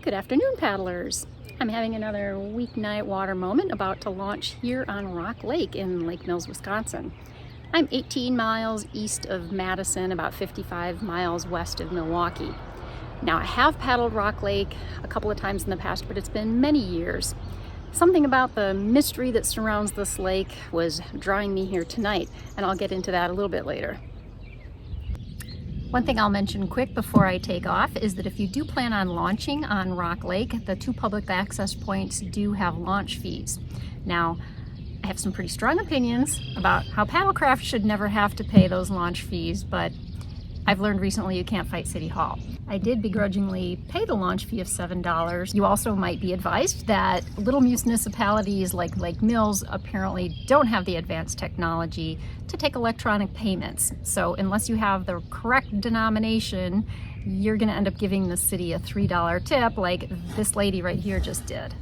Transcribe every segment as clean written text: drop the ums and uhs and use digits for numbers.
Good afternoon, paddlers. I'm having another weeknight water moment about to launch here on Rock Lake in Lake Mills, Wisconsin. I'm 18 miles east of Madison, about 55 miles west of Milwaukee. Now, I have paddled Rock Lake a couple of times in the past, but it's been many years. Something about the mystery that surrounds this lake was drawing me here tonight, and I'll get into that a little bit later. One thing I'll mention quick before I take off is that if you do plan on launching on Rock Lake, the two public access points do have launch fees. Now, I have some pretty strong opinions about how paddlecraft should never have to pay those launch fees, but I've learned recently you can't fight City Hall. I did begrudgingly pay the launch fee of $7. You also might be advised that little municipalities like Lake Mills apparently don't have the advanced technology to take electronic payments. So unless you have the correct denomination, you're gonna end up giving the city a $3 tip like this lady right here just did.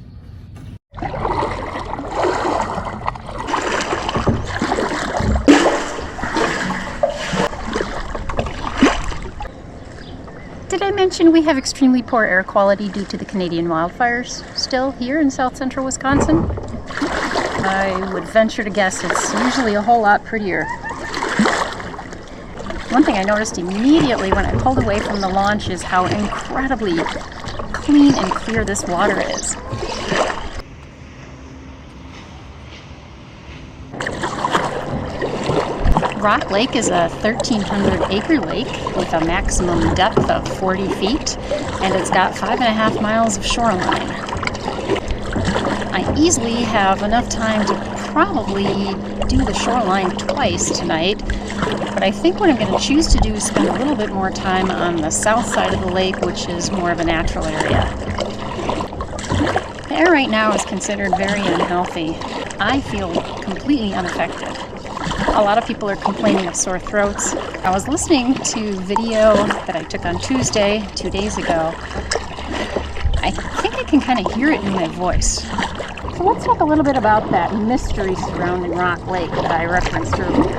Did I mention we have extremely poor air quality due to the Canadian wildfires still here in south central Wisconsin? I would venture to guess it's usually a whole lot prettier. One thing I noticed immediately when I pulled away from the launch is how incredibly clean and clear this water is. Rock Lake is a 1,300-acre lake with a maximum depth of 40 feet, and it's got 5.5 miles of shoreline. I easily have enough time to probably do the shoreline twice tonight, but I think what I'm going to choose to do is spend a little bit more time on the south side of the lake, which is more of a natural area. The air right now is considered very unhealthy. I feel completely unaffected. A lot of people are complaining of sore throats. I was listening to video that I took on Tuesday, 2 days ago. I think I can kind of hear it in my voice. So let's talk a little bit about that mystery surrounding Rock Lake that I referenced earlier.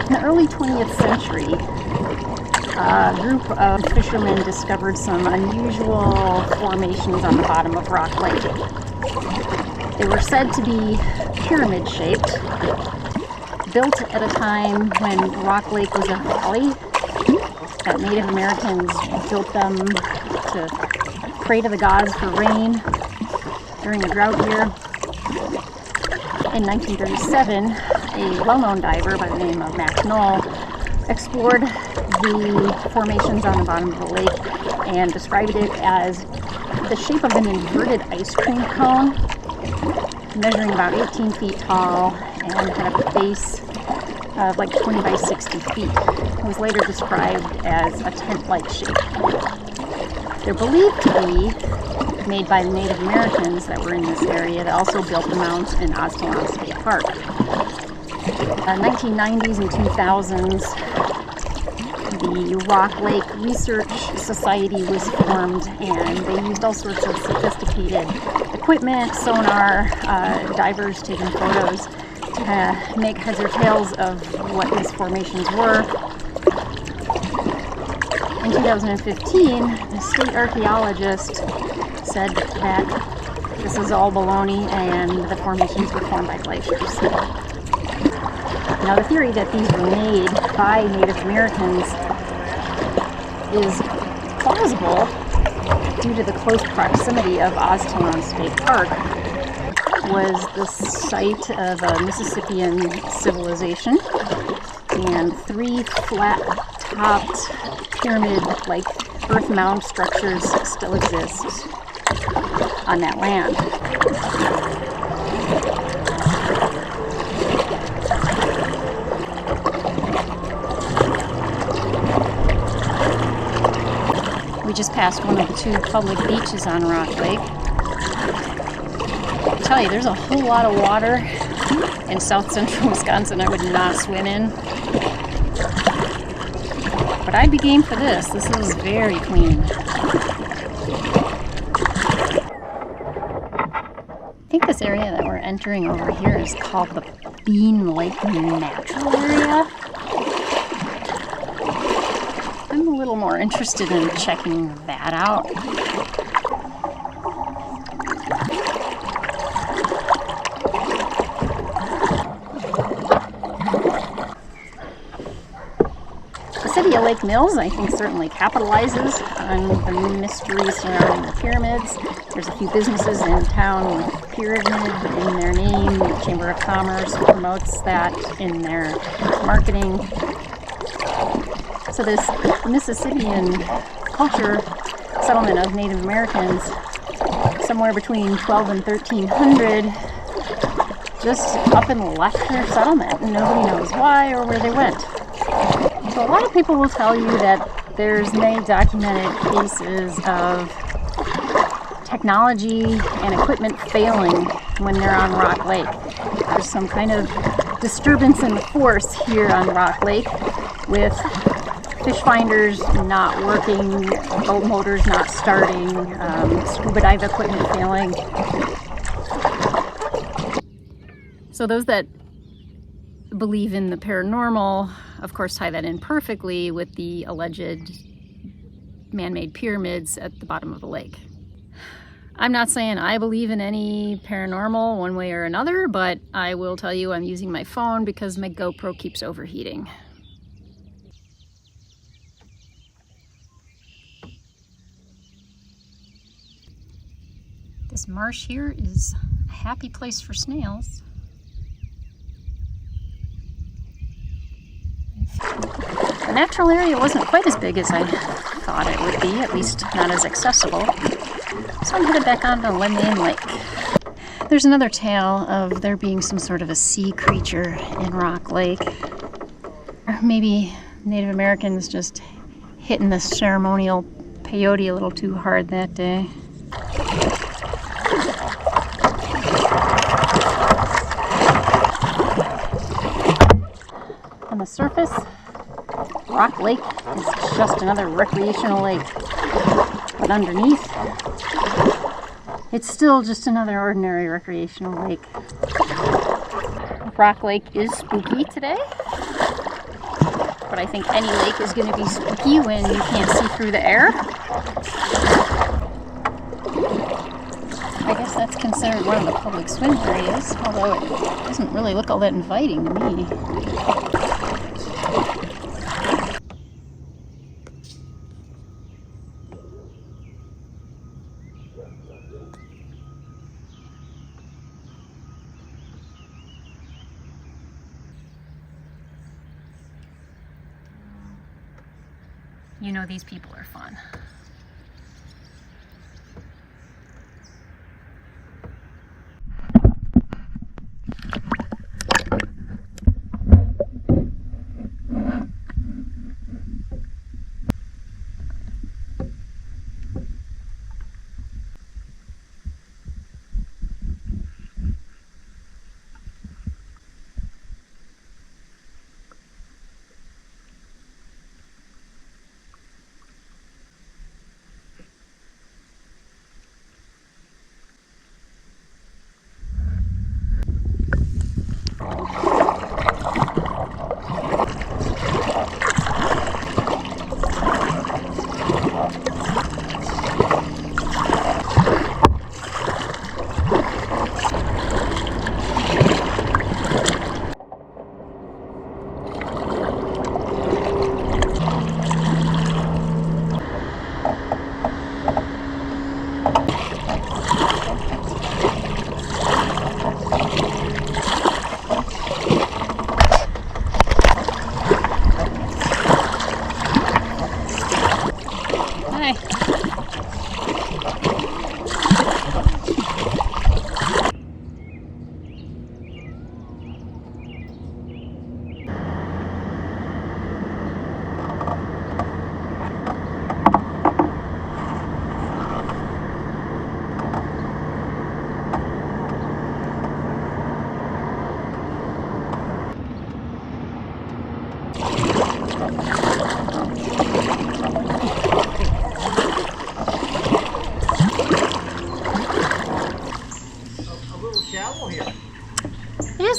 In the early 20th century, a group of fishermen discovered some unusual formations on the bottom of Rock Lake. They were said to be pyramid-shaped, built at a time when Rock Lake was a valley, that Native Americans built them to pray to the gods for rain during a drought year. In 1937, a well-known diver by the name of Mac Knoll explored the formations on the bottom of the lake and described it as the shape of an inverted ice cream cone, measuring about 18 feet tall and had a base of like 20 by 60 feet. It was later described as a tent-like shape. They're believed to be made by the Native Americans that were in this area that also built the mounds in Oztalon State Park. 1990s and 2000s, the Rock Lake Research Society was formed, and they used all sorts of sophisticated equipment, sonar, divers taking photos to make heads or tails of what these formations were. In 2015, the state archaeologist said that this is all baloney and the formations were formed by glaciers. Now, the theory that these were made by Native Americans is plausible due to the close proximity of Oztalon State Park. Was the site of a Mississippian civilization, and 3 flat-topped pyramid-like earth mound structures still exist on that land. We just passed one of the 2 public beaches on Rock Lake. I tell you, there's a whole lot of water in south central Wisconsin I would not swim in. But I'd be game for this. This is very clean. I think this area that we're entering over here is called the Bean Lake Natural Area. I'm a little more interested in checking that out. city of Lake Mills, I think, certainly capitalizes on the mystery surrounding the pyramids. There's a few businesses in town with pyramid in their name. The Chamber of Commerce promotes that in their marketing. So this Mississippian culture settlement of Native Americans, somewhere between 12 and 1300, just up and left their settlement, and nobody knows why or where they went. So a lot of people will tell you that there's many documented cases of technology and equipment failing when they're on Rock Lake. There's some kind of disturbance in the force here on Rock Lake, with fish finders not working, boat motors not starting, scuba dive equipment failing. So those that believe in the paranormal, of course, tie that in perfectly with the alleged man-made pyramids at the bottom of the lake. I'm not saying I believe in any paranormal one way or another, but I will tell you I'm using my phone because my GoPro keeps overheating. This marsh here is a happy place for snails. The natural area wasn't quite as big as I thought it would be, at least not as accessible. So I'm headed back onto Lemon Lake. There's another tale of there being some sort of a sea creature in Rock Lake. Or maybe Native Americans just hitting the ceremonial peyote a little too hard that day. On the surface, Rock Lake is just another recreational lake. But underneath, it's still just another ordinary recreational lake. Rock Lake is spooky today, but I think any lake is going to be spooky when you can't see through the air. I guess that's considered one of the public swim areas, although it doesn't really look all that inviting to me. You know these people are fun.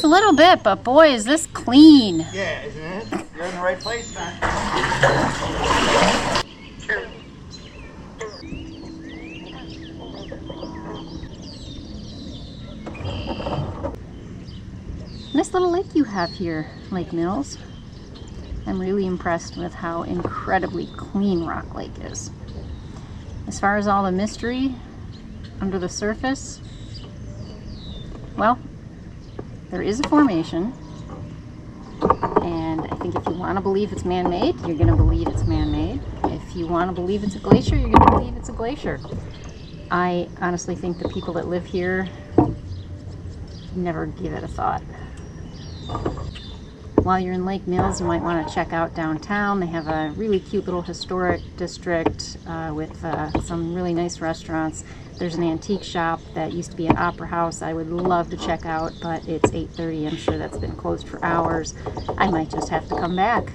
A little bit, but boy, is this clean. Yeah, isn't it? You're in the right place, man. Nice little lake you have here, Lake Mills. I'm really impressed with how incredibly clean Rock Lake is. As far as all the mystery under the surface, well, there is a formation, and I think if you want to believe it's man-made, you're going to believe it's man-made. If you want to believe it's a glacier, you're going to believe it's a glacier. I honestly think the people that live here never give it a thought. While you're in Lake Mills, you might want to check out downtown. They have a really cute little historic district with some really nice restaurants. There's an antique shop that used to be an opera house I would love to check out, but it's 8:30. I'm sure that's been closed for hours. I might just have to come back.